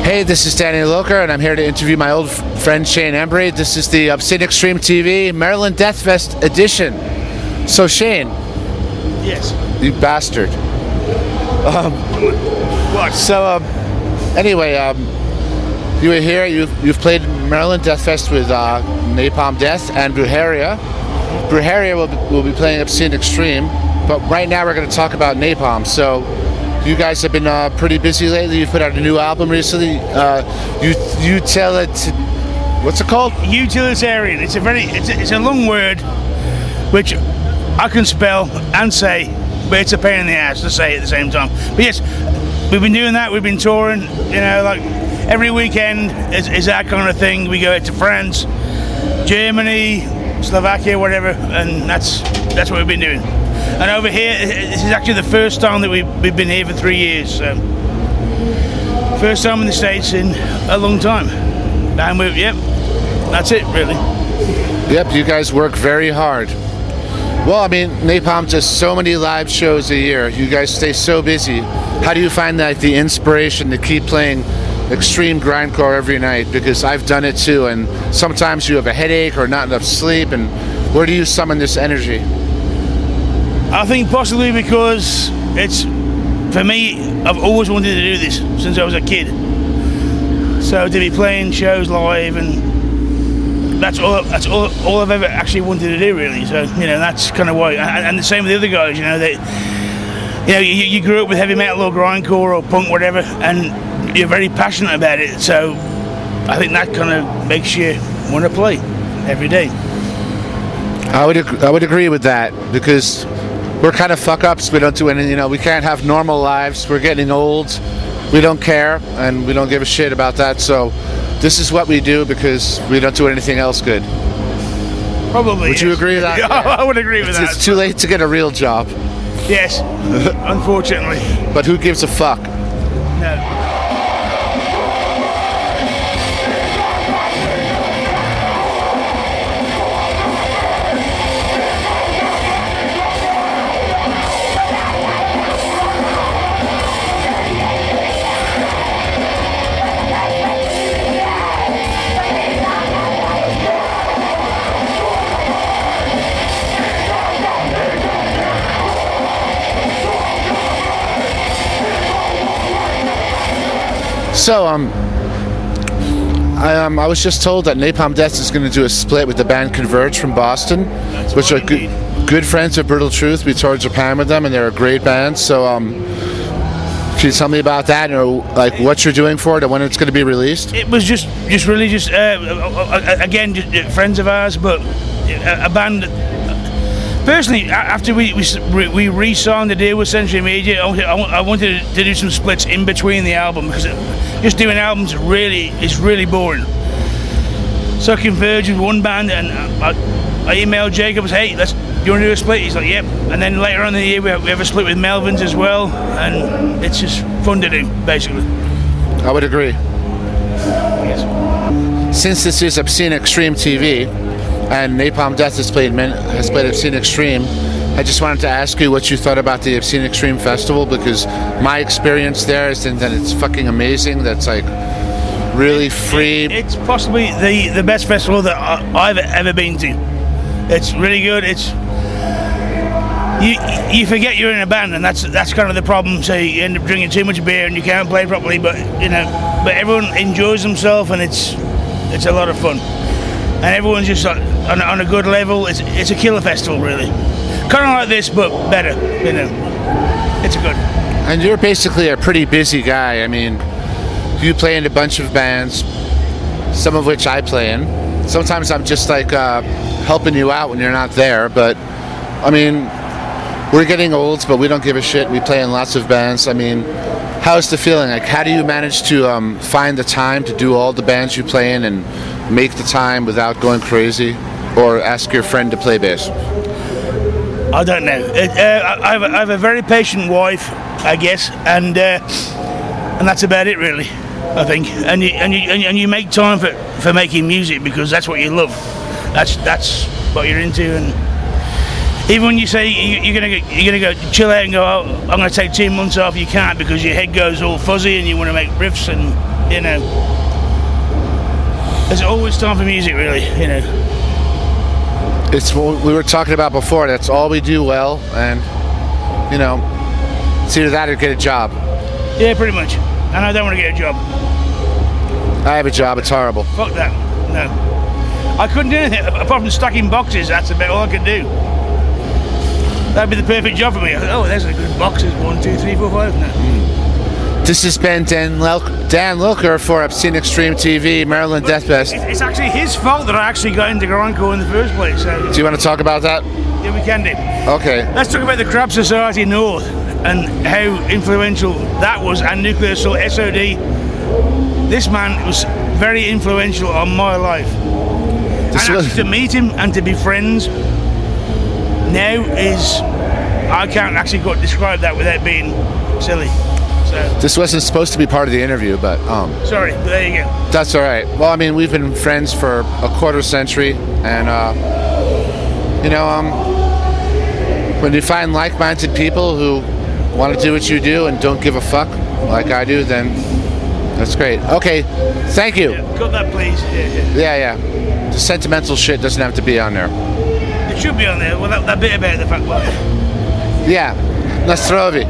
Hey, this is Danny Lilker, and I'm here to interview my old friend Shane Embury. This is the Obscene Extreme TV Maryland Deathfest edition. So Shane. Yes. You bastard. What? So, anyway, you were here. You've played Maryland Deathfest with Napalm Death and Brujeria. Brujeria will be playing Obscene Extreme, but right now we're going to talk about Napalm. So, you guys have been pretty busy lately. You've put out a new album recently. What's it called? Utilitarian. It's a long word, which I can spell and say, but it's a pain in the ass to say at the same time. But yes, we've been doing that. We've been touring. You know, like every weekend is that kind of thing. We go out to France, Germany, Slovakia, whatever, and that's what we've been doing. And over here, this is actually the first time that we've been here for 3 years. So first time in the States in a long time. And yep, that's it really. Yep, you guys work very hard. Well, I mean, Napalm does so many live shows a year. You guys stay so busy. How do you find that the inspiration to keep playing extreme grindcore every night? Because I've done it too, and sometimes you have a headache or not enough sleep. And where do you summon this energy? I think possibly because it's, for me, I've always wanted to do this since I was a kid. So to be playing shows live, and that's all I've ever actually wanted to do, really. So you know, that's kind of why. And the same with the other guys. You know, you grew up with heavy metal or grindcore or punk, whatever, and you're very passionate about it. So I think that kind of makes you want to play every day. I would agree with that, because we're kind of fuck-ups. We don't do anything, you know, we can't have normal lives. We're getting old. We don't care, and we don't give a shit about that. So this is what we do because we don't do anything else good. Probably. Would you agree with that? Yeah, I would agree with that. It's too late to get a real job. Yes, unfortunately. But who gives a fuck? No. So, I was just told that Napalm Death is going to do a split with the band Converge from Boston, which are good friends of Brutal Truth. We toured Japan with them, and they're a great band. So, can you tell me about that, or like what you're doing for it, and when it's going to be released? It was just again, just friends of ours, but a band. Personally, after we re-signed the deal with Century Media, I wanted to do some splits in between the album, because just doing albums is really boring. So I converged with one band, and I emailed Jacob and said, hey, do you want to do a split? He's like, yep. And then later on in the year we have a split with Melvin's as well, and it's just fun to do, basically. I would agree. Yes. Since this is Obscene Extreme TV, and Napalm Death has played Obscene Extreme, I just wanted to ask you what you thought about the Obscene Extreme Festival, because my experience there is that it's fucking amazing. That's like really free. It's possibly the best festival that I've ever been to. It's really good. It's you forget you're in a band, and that's kind of the problem. So you end up drinking too much beer and you can't play properly. But you know, everyone enjoys themselves, and it's a lot of fun. And everyone's just on a good level. It's a killer festival, really. Kind of like this, but better, you know. It's good. And you're basically a pretty busy guy. I mean, you play in a bunch of bands, some of which I play in. Sometimes I'm just like helping you out when you're not there. But, I mean, we're getting old, but we don't give a shit. We play in lots of bands. I mean, how's the feeling? Like, how do you manage to find the time to do all the bands you play in and make the time without going crazy, or ask your friend to play bass? I don't know. I have a very patient wife, I guess, and that's about it, really. I think. And you make time for making music, because that's what you love. That's what you're into. And even when you say you're gonna go chill out and go, oh, I'm gonna take 2 months off, you can't, because your head goes all fuzzy and you want to make riffs, and you know. There's always time for music, really, you know. It's what we were talking about before. That's all we do well, and you know, it's either that or get a job. Yeah, pretty much. And I don't want to get a job. I have a job. It's horrible. Fuck that. No. I couldn't do anything apart from stacking boxes. That's about all I could do. That'd be the perfect job for me. Oh, there's a good boxes. 1, 2, 3, 4, 5. No. This has been Dan Lilker for Obscene Extreme TV, Maryland Death Fest. It's actually his fault that I actually got into grindcore in the first place. So. Do you want to talk about that? Yeah, we can do. Okay. Let's talk about the Crab Society North and how influential that was, and Nuclear Assault SOD. This man was very influential on my life. To meet him and to be friends now is, I can't actually describe that without being silly. So this wasn't supposed to be part of the interview, but sorry, but there you go. That's all right. Well, I mean, we've been friends for a quarter century, and you know, when you find like-minded people who want to do what you do and don't give a fuck like I do, then that's great. Okay, thank you. Yeah, cut that, please. Yeah. The sentimental shit doesn't have to be on there. It should be on there. Well, that bit about the fact. Well, yeah, Nastrovi.